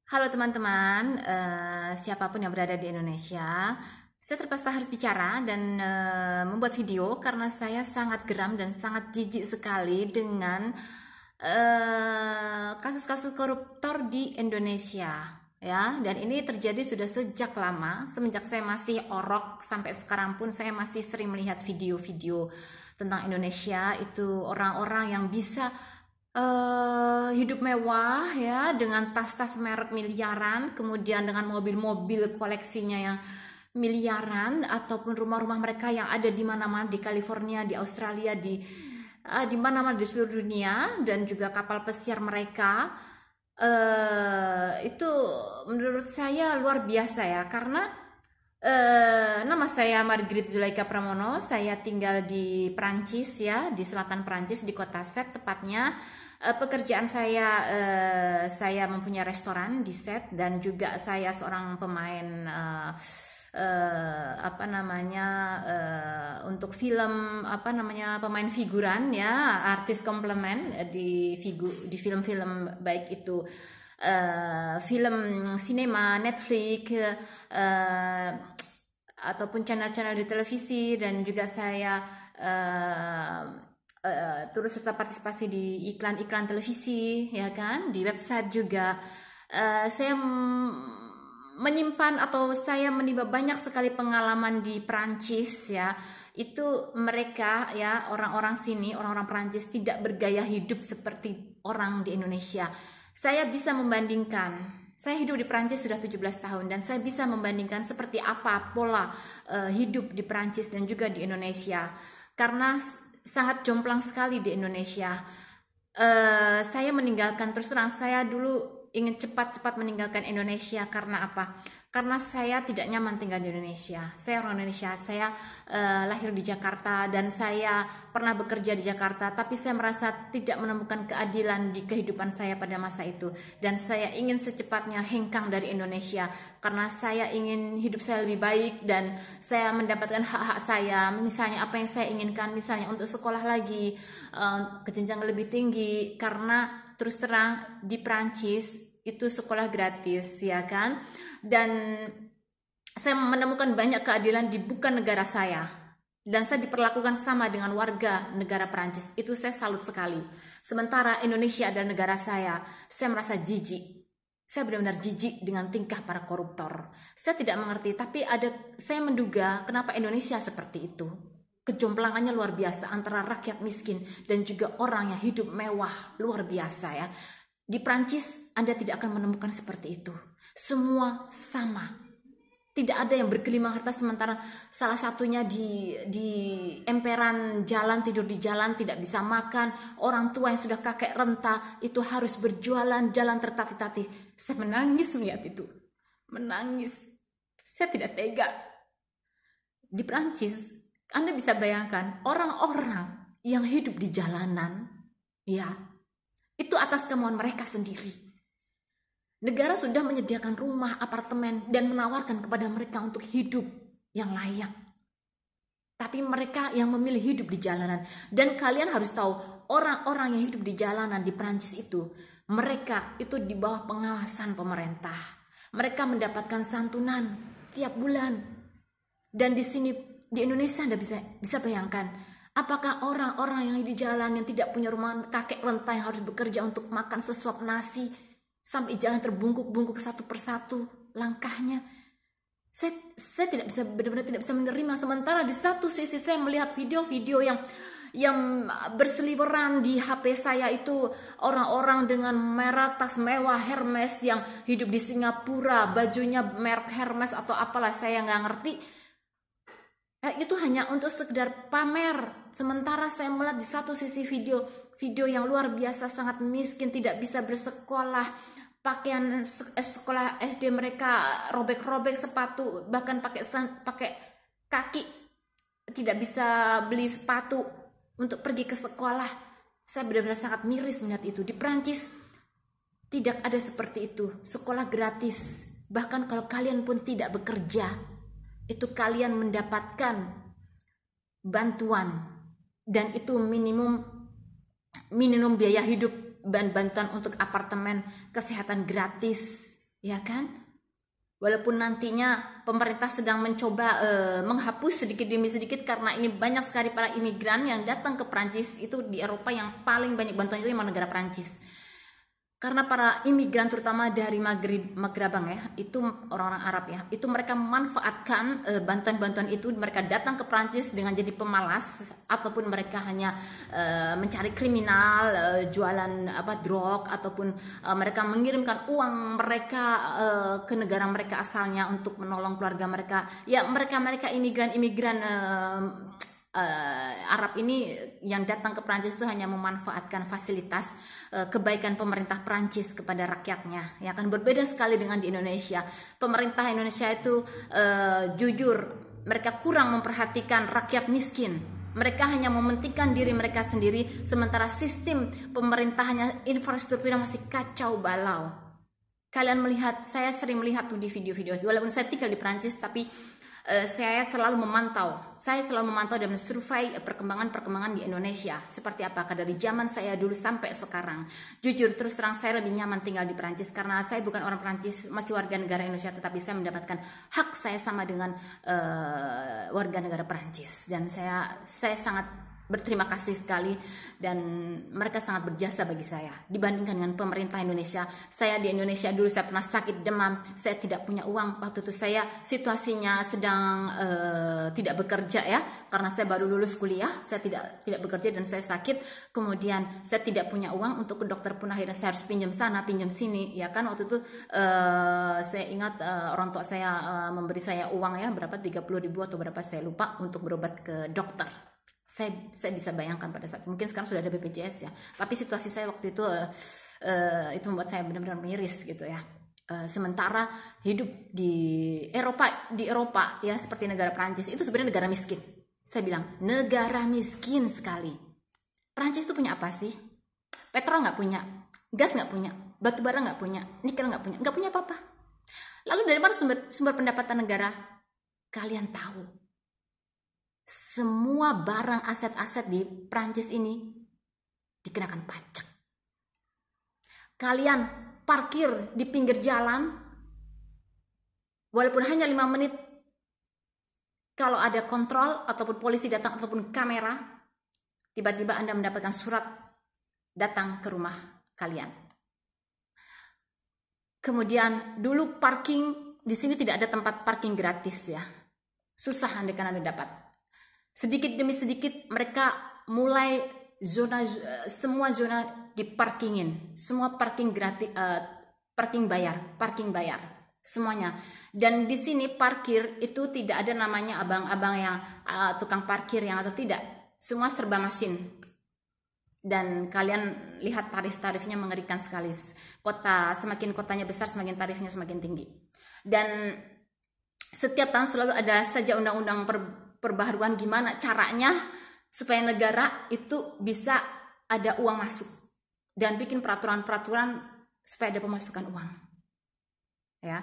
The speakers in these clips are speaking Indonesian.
Halo teman-teman, siapapun yang berada di Indonesia, saya terpaksa harus bicara dan membuat video karena saya sangat geram dan sangat jijik sekali dengan kasus-kasus koruptor di Indonesia. Ya, dan ini terjadi sudah sejak lama, semenjak saya masih orok sampai sekarang pun saya masih sering melihat video-video tentang Indonesia. Itu orang-orang yang bisa hidup mewah ya, dengan tas-tas merek miliaran, kemudian dengan mobil-mobil koleksinya yang miliaran, ataupun rumah-rumah mereka yang ada di mana-mana, di California, di Australia, di mana-mana di seluruh dunia, dan juga kapal pesiar mereka. Itu menurut saya luar biasa ya, karena nama saya Margrit Zulaika Pramono. Saya tinggal di Prancis ya, di selatan Prancis, di kota Sète tepatnya. Pekerjaan saya mempunyai restoran di Sète, dan juga saya seorang pemain untuk film, pemain figuran ya, artis komplement di film-film, baik itu film sinema, Netflix, ataupun channel-channel di televisi, dan juga saya turut serta partisipasi di iklan-iklan televisi ya kan, di website juga. Saya menyimpan atau saya menimba banyak sekali pengalaman di Prancis ya. Itu mereka ya, orang-orang sini, orang-orang Prancis tidak bergaya hidup seperti orang di Indonesia. Saya bisa membandingkan. Saya hidup di Prancis sudah 17 tahun dan saya bisa membandingkan seperti apa pola hidup di Prancis dan juga di Indonesia. Karena sangat jomplang sekali di Indonesia. Saya meninggalkan, terus terang saya dulu ingin cepat-cepat meninggalkan Indonesia. Karena apa? Karena saya tidak nyaman tinggal di Indonesia. Saya orang Indonesia, saya lahir di Jakarta dan saya pernah bekerja di Jakarta, tapi saya merasa tidak menemukan keadilan di kehidupan saya pada masa itu, dan saya ingin secepatnya hengkang dari Indonesia karena saya ingin hidup saya lebih baik dan saya mendapatkan hak-hak saya, misalnya apa yang saya inginkan, misalnya untuk sekolah lagi ke jenjang lebih tinggi, karena terus terang di Prancis itu sekolah gratis ya kan. Dan saya menemukan banyak keadilan di bukan negara saya, dan saya diperlakukan sama dengan warga negara Prancis. Itu saya salut sekali. Sementara Indonesia adalah negara saya merasa jijik. Saya benar-benar jijik dengan tingkah para koruptor. Saya tidak mengerti, tapi saya menduga kenapa Indonesia seperti itu. Kejomplangannya luar biasa antara rakyat miskin dan juga orang yang hidup mewah, luar biasa ya. Di Prancis Anda tidak akan menemukan seperti itu. Semua sama. Tidak ada yang bergelimang harta, sementara salah satunya di emperan jalan, tidur di jalan, tidak bisa makan. Orang tua yang sudah kakek renta itu harus berjualan, jalan tertatih-tatih. Saya menangis melihat itu. Menangis. Saya tidak tega. Di Prancis, Anda bisa bayangkan orang-orang yang hidup di jalanan, ya, itu atas kemauan mereka sendiri. Negara sudah menyediakan rumah, apartemen, dan menawarkan kepada mereka untuk hidup yang layak. Tapi mereka yang memilih hidup di jalanan. Dan kalian harus tahu, orang-orang yang hidup di jalanan di Prancis itu, mereka itu di bawah pengawasan pemerintah. Mereka mendapatkan santunan tiap bulan. Dan di sini, di Indonesia Anda bisa bayangkan, apakah orang-orang yang di jalan yang tidak punya rumah, kakek renta yang harus bekerja untuk makan sesuap nasi, sampai jalan terbungkuk-bungkuk satu persatu langkahnya. Saya tidak bisa, benar-benar tidak bisa menerima. Sementara di satu sisi saya melihat video-video yang berseliweran di HP saya itu, orang-orang dengan merek tas mewah Hermes yang hidup di Singapura, bajunya merek Hermes atau apalah, saya nggak ngerti. Itu hanya untuk sekedar pamer. Sementara saya melihat di satu sisi video yang luar biasa, sangat miskin, tidak bisa bersekolah, pakaian sekolah SD mereka robek-robek, sepatu bahkan pakai kaki, tidak bisa beli sepatu untuk pergi ke sekolah. Saya benar-benar sangat miris melihat itu. Di Prancis tidak ada seperti itu. Sekolah gratis. Bahkan kalau kalian pun tidak bekerja, itu kalian mendapatkan bantuan, dan itu minimum biaya hidup dan bantuan untuk apartemen, kesehatan gratis. ya kan? Walaupun nantinya pemerintah sedang mencoba menghapus sedikit demi sedikit, karena ini banyak sekali para imigran yang datang ke Prancis. Itu di Eropa yang paling banyak bantuan itu memang negara Prancis. Karena para imigran terutama dari Maghrabang ya, itu orang-orang Arab ya, itu mereka memanfaatkan bantuan-bantuan itu. Mereka datang ke Prancis dengan jadi pemalas, ataupun mereka hanya mencari kriminal, jualan drog, ataupun mereka mengirimkan uang mereka ke negara mereka asalnya untuk menolong keluarga mereka. Ya, mereka imigran Arab ini yang datang ke Prancis itu hanya memanfaatkan fasilitas kebaikan pemerintah Prancis kepada rakyatnya. Ya kan, berbeda sekali dengan di Indonesia. Pemerintah Indonesia itu jujur, mereka kurang memperhatikan rakyat miskin. Mereka hanya mementingkan diri mereka sendiri, sementara sistem pemerintahnya, infrastrukturnya masih kacau balau. Kalian melihat, saya sering melihat tuh di video-video, walaupun saya tinggal di Prancis, tapi saya selalu memantau dan mensurvei perkembangan di Indonesia seperti apakah dari zaman saya dulu sampai sekarang. Jujur terus terang, saya lebih nyaman tinggal di Prancis karena saya bukan orang Prancis, masih warga negara Indonesia, tetapi saya mendapatkan hak saya sama dengan warga negara Prancis, dan saya sangat berterima kasih sekali, dan mereka sangat berjasa bagi saya dibandingkan dengan pemerintah Indonesia. Saya di Indonesia dulu saya pernah sakit demam, saya tidak punya uang. Waktu itu saya situasinya sedang tidak bekerja ya, karena saya baru lulus kuliah, saya tidak bekerja dan saya sakit. Kemudian saya tidak punya uang untuk ke dokter pun, akhirnya saya harus pinjam sana pinjam sini ya kan. Waktu itu saya ingat orang tua saya memberi saya uang ya, berapa 30.000 atau berapa saya lupa, untuk berobat ke dokter. Saya bisa bayangkan pada saat, mungkin sekarang sudah ada BPJS ya, tapi situasi saya waktu itu membuat saya benar-benar miris gitu ya. Sementara hidup di Eropa ya, seperti negara Prancis itu sebenarnya negara miskin. Saya bilang negara miskin sekali. Prancis itu punya apa sih? Petrol nggak punya, gas nggak punya, batu bara nggak punya, nikel nggak punya apa-apa. Lalu dari mana sumber pendapatan negara? Kalian tahu, semua barang aset-aset di Prancis ini dikenakan pajak. Kalian parkir di pinggir jalan, walaupun hanya 5 menit, kalau ada kontrol ataupun polisi datang ataupun kamera, tiba-tiba Anda mendapatkan surat datang ke rumah kalian. Kemudian dulu parking di sini tidak ada tempat parking gratis ya, susah Anda dapat. Sedikit demi sedikit mereka mulai semua zona diparkingin, semua parking gratis, parking bayar semuanya. Dan di sini parkir itu tidak ada namanya abang-abang yang tukang parkir yang atau tidak, semua serba mesin. Dan kalian lihat tarif-tarifnya mengerikan sekali. Semakin kotanya besar, semakin tarifnya semakin tinggi. Dan setiap tahun selalu ada saja undang-undang perbaharuan gimana caranya supaya negara itu bisa ada uang masuk, dan bikin peraturan-peraturan supaya ada pemasukan uang ya.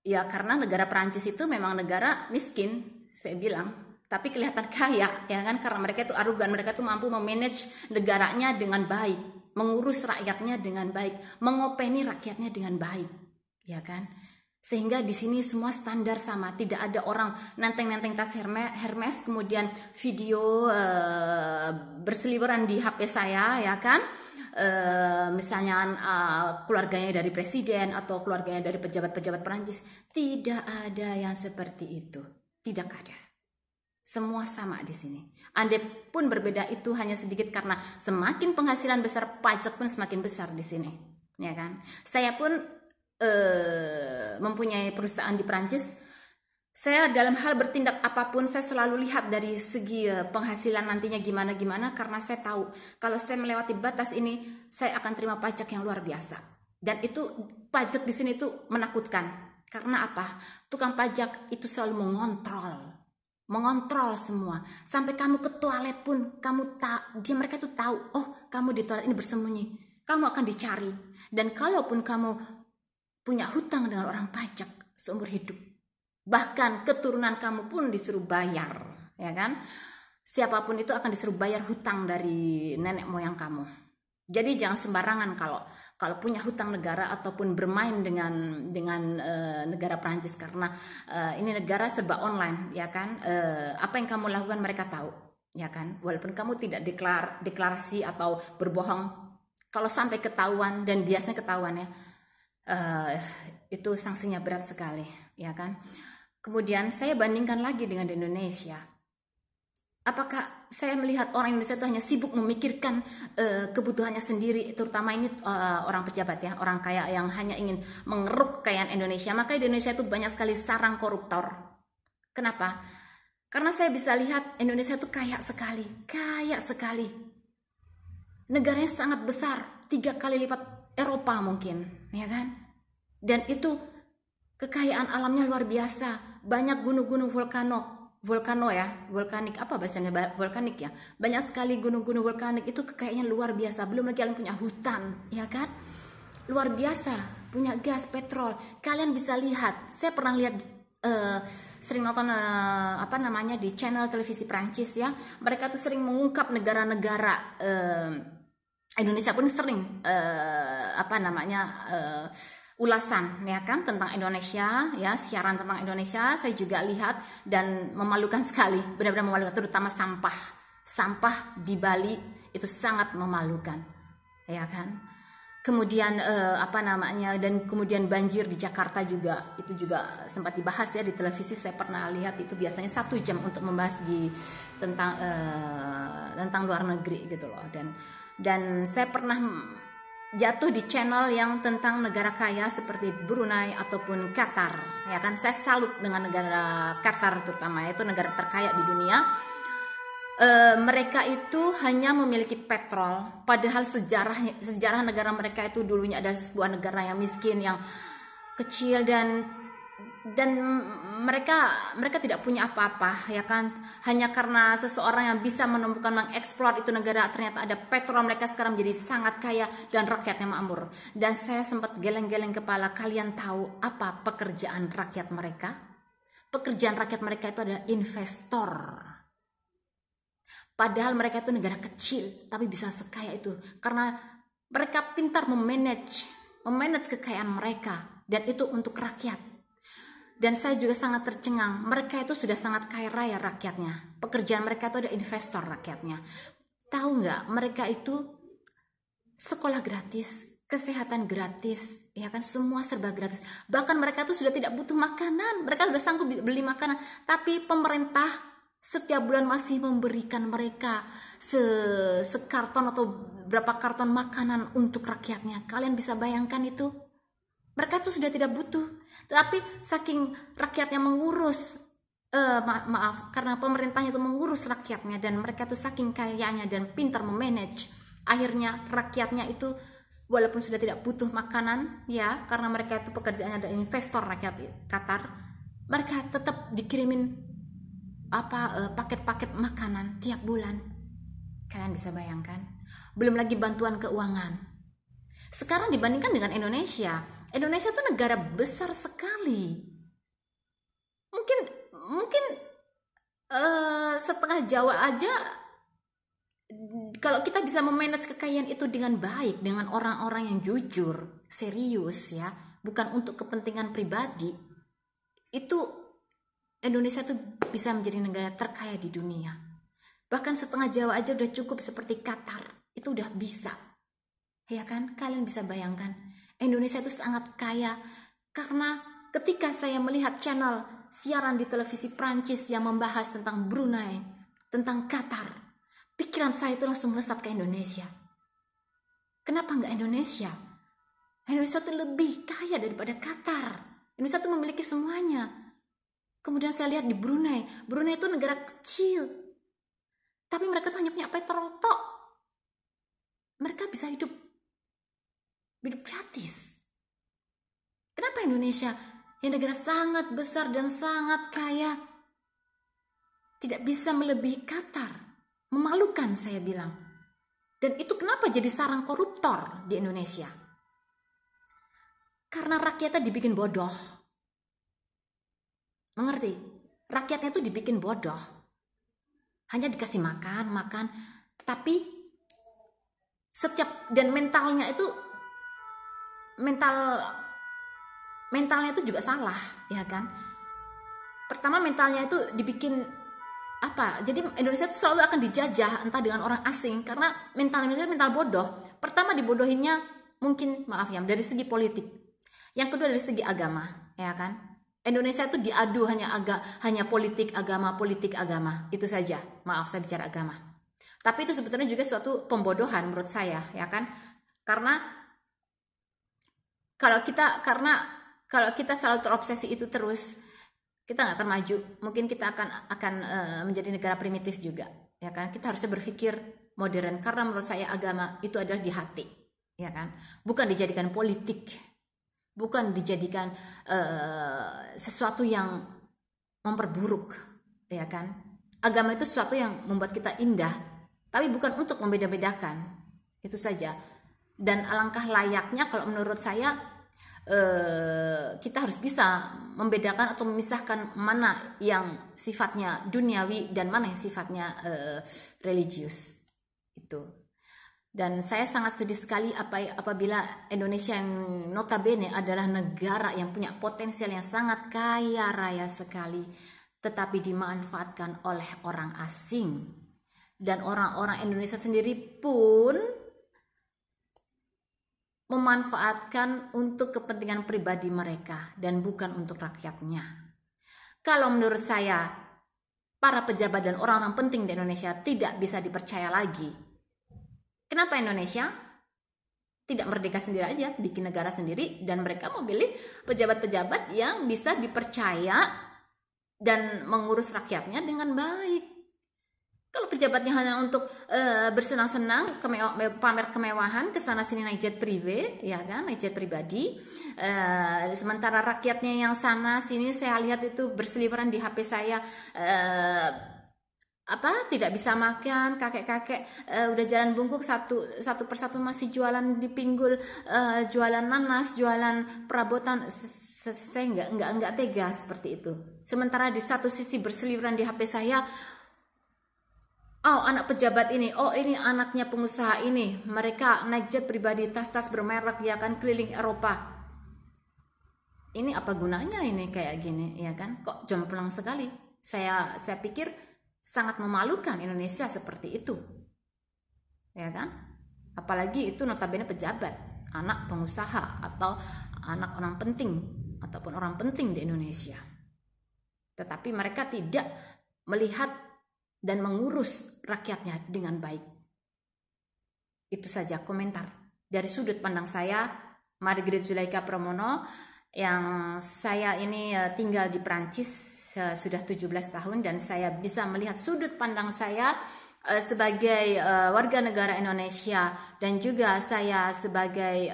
Ya karena negara Perancis itu memang negara miskin, saya bilang, tapi kelihatan kaya ya kan, karena mereka itu arogan, mereka itu mampu memanage negaranya dengan baik, mengurus rakyatnya dengan baik, mengopeni rakyatnya dengan baik ya kan. Sehingga di sini semua standar sama, tidak ada orang nenteng-nenteng tas Hermes kemudian video berseliweran di HP saya ya kan. Misalnya keluarganya dari presiden atau keluarganya dari pejabat-pejabat Perancis, tidak ada yang seperti itu, tidak ada. Semua sama di sini. Andai pun berbeda itu hanya sedikit, karena semakin penghasilan besar, pajak pun semakin besar di sini ya kan. Saya pun mempunyai perusahaan di Prancis. Saya dalam hal bertindak apapun, saya selalu lihat dari segi penghasilan nantinya gimana, karena saya tahu kalau saya melewati batas ini, saya akan terima pajak yang luar biasa. Dan itu pajak di sini tuh menakutkan. Karena apa? Tukang pajak itu selalu mengontrol semua. Sampai kamu ke toilet pun mereka tuh tahu, oh kamu di toilet ini bersembunyi, kamu akan dicari. Dan kalaupun kamu punya hutang dengan orang pajak seumur hidup, bahkan keturunan kamu pun disuruh bayar ya kan. Siapapun itu akan disuruh bayar hutang dari nenek moyang kamu. Jadi jangan sembarangan kalau punya hutang negara ataupun bermain dengan negara Prancis, karena ini negara serba online, ya kan. Apa yang kamu lakukan mereka tahu, ya kan. Walaupun kamu tidak deklarasi atau berbohong, kalau sampai ketahuan, dan biasanya ketahuan ya, itu sanksinya berat sekali, ya kan. Kemudian saya bandingkan lagi dengan di Indonesia. Apakah saya melihat orang Indonesia itu hanya sibuk memikirkan kebutuhannya sendiri, terutama ini orang pejabat ya, orang kaya yang hanya ingin mengeruk kekayaan Indonesia. Maka di Indonesia itu banyak sekali sarang koruptor. Kenapa? Karena saya bisa lihat Indonesia itu kaya sekali, negaranya sangat besar, 3 kali lipat Eropa mungkin, ya kan? Dan itu kekayaan alamnya luar biasa, banyak gunung-gunung vulkanik, apa bahasanya, vulkanik ya, banyak sekali gunung-gunung vulkanik, itu kekayaannya luar biasa. Belum lagi kalian punya hutan, ya kan, luar biasa, punya gas, petrol. Kalian bisa lihat, saya pernah lihat sering nonton di channel televisi Prancis ya, mereka tuh sering mengungkap negara-negara, Indonesia pun sering ulasan ya kan tentang Indonesia ya, siaran tentang Indonesia saya juga lihat, dan memalukan sekali, benar-benar memalukan, terutama sampah di Bali itu sangat memalukan, ya kan. Kemudian dan kemudian banjir di Jakarta juga, itu juga sempat dibahas ya di televisi, saya pernah lihat, itu biasanya 1 jam untuk membahas tentang luar negeri gitu loh. Dan saya pernah jatuh di channel yang tentang negara kaya seperti Brunei ataupun Qatar, ya kan. Saya salut dengan negara Qatar, terutama itu negara terkaya di dunia. Mereka itu hanya memiliki petrol, padahal sejarah negara mereka itu dulunya adalah sebuah negara yang miskin, yang kecil, dan mereka tidak punya apa-apa, ya kan. Hanya karena seseorang yang bisa menemukan, mengeksplor itu negara, ternyata ada petrol, mereka sekarang menjadi sangat kaya dan rakyatnya makmur. Dan saya sempat geleng-geleng kepala, kalian tahu apa pekerjaan rakyat mereka? Pekerjaan rakyat mereka itu adalah investor. Padahal mereka itu negara kecil tapi bisa sekaya itu karena mereka pintar memanage kekayaan mereka, dan itu untuk rakyat. Dan saya juga sangat tercengang, mereka itu sudah sangat kaya raya rakyatnya. Pekerjaan mereka itu ada investor rakyatnya. Tahu nggak, mereka itu sekolah gratis, kesehatan gratis, ya kan, semua serba gratis. Bahkan mereka itu sudah tidak butuh makanan, mereka sudah sanggup beli makanan. Tapi pemerintah setiap bulan masih memberikan mereka sekarton atau berapa karton makanan untuk rakyatnya. Kalian bisa bayangkan itu? Mereka tuh sudah tidak butuh, tapi saking rakyatnya mengurus, karena pemerintahnya itu mengurus rakyatnya, dan mereka tuh saking kayanya dan pintar memanage, akhirnya rakyatnya itu walaupun sudah tidak butuh makanan ya, karena mereka itu pekerjaannya ada investor rakyat Qatar, mereka tetap dikirimin paket-paket makanan tiap bulan. Kalian bisa bayangkan? Belum lagi bantuan keuangan. Sekarang dibandingkan dengan Indonesia tuh negara besar sekali. Mungkin setengah Jawa aja, kalau kita bisa memanage kekayaan itu dengan baik, dengan orang-orang yang jujur, serius ya, bukan untuk kepentingan pribadi, itu Indonesia tuh bisa menjadi negara terkaya di dunia. Bahkan setengah Jawa aja udah cukup, seperti Qatar, itu udah bisa. Ya kan? Kalian bisa bayangkan, Indonesia itu sangat kaya. Karena ketika saya melihat channel siaran di televisi Prancis yang membahas tentang Brunei, tentang Qatar, pikiran saya itu langsung melesat ke Indonesia. Kenapa nggak Indonesia? Indonesia itu lebih kaya daripada Qatar. Indonesia itu memiliki semuanya. Kemudian saya lihat di Brunei itu negara kecil, tapi mereka tuh hanya punya petrol tok. Mereka bisa hidup gratis. Kenapa Indonesia yang negara sangat besar dan sangat kaya tidak bisa melebihi Qatar? Memalukan, saya bilang. Dan itu kenapa jadi sarang koruptor di Indonesia? Karena rakyatnya dibikin bodoh. Mengerti? Rakyatnya tuh dibikin bodoh. Hanya dikasih makan, tapi dan mentalnya itu mentalnya itu juga salah, ya kan? Pertama mentalnya itu dibikin apa? Jadi Indonesia itu selalu akan dijajah entah dengan orang asing karena mental Indonesia itu mental bodoh. Pertama dibodohinnya mungkin maaf ya dari segi politik. Yang kedua dari segi agama, ya kan? Indonesia itu diadu hanya politik agama itu saja. Maaf saya bicara agama. Tapi itu sebetulnya juga suatu pembodohan menurut saya, ya kan? Karena kalau kita selalu terobsesi itu terus, kita nggak akan maju. Mungkin kita akan menjadi negara primitif juga, ya kan? Kita harusnya berpikir modern karena menurut saya agama itu adalah di hati, ya kan? Bukan dijadikan politik, bukan dijadikan sesuatu yang memperburuk, ya kan? Agama itu sesuatu yang membuat kita indah, tapi bukan untuk membeda-bedakan. Itu saja. Dan alangkah layaknya kalau menurut saya kita harus bisa membedakan atau memisahkan mana yang sifatnya duniawi dan mana yang sifatnya religius itu. Dan saya sangat sedih sekali apabila Indonesia yang notabene adalah negara yang punya potensial yang sangat kaya raya sekali, tetapi dimanfaatkan oleh orang asing. Dan orang-orang Indonesia sendiri pun memanfaatkan untuk kepentingan pribadi mereka dan bukan untuk rakyatnya. Kalau menurut saya, para pejabat dan orang-orang penting di Indonesia tidak bisa dipercaya lagi. Kenapa Indonesia tidak merdeka sendiri aja, bikin negara sendiri, dan mereka memilih pejabat-pejabat yang bisa dipercaya dan mengurus rakyatnya dengan baik. Kalau pejabatnya hanya untuk bersenang-senang, pamer kemewahan, kesana sini naik jet privé, ya kan, naik jet pribadi. Sementara rakyatnya yang sana sini saya lihat itu berseliweran di HP saya, tidak bisa makan, kakek-kakek udah jalan bungkuk satu persatu masih jualan di pinggul, jualan nanas, jualan perabotan. Saya nggak tega seperti itu. Sementara di satu sisi berseliweran di HP saya, oh anak pejabat ini, oh ini anaknya pengusaha ini, mereka naik jet pribadi, tas-tas bermerek, ya kan, keliling Eropa. Ini apa gunanya ini kayak gini, ya kan? Kok jomplang sekali. Saya pikir sangat memalukan Indonesia seperti itu, ya kan? Apalagi itu notabene pejabat, anak pengusaha atau anak orang penting ataupun orang penting di Indonesia. Tetapi mereka tidak melihat dan mengurus rakyatnya dengan baik. Itu saja komentar dari sudut pandang saya, Margaret Zulaika Pramono, yang saya ini tinggal di Prancis sudah 17 tahun dan saya bisa melihat sudut pandang saya sebagai warga negara Indonesia dan juga saya sebagai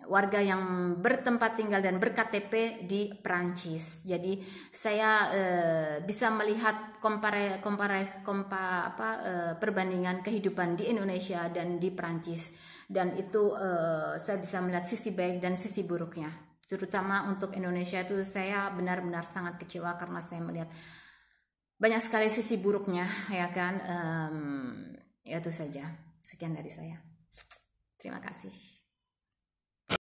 warga yang bertempat tinggal dan berKTP di Prancis. Jadi saya bisa melihat perbandingan kehidupan di Indonesia dan di Prancis, dan itu saya bisa melihat sisi baik dan sisi buruknya. Terutama untuk Indonesia itu saya benar-benar sangat kecewa karena saya melihat banyak sekali sisi buruknya, ya kan. Ya itu saja. Sekian dari saya. Terima kasih.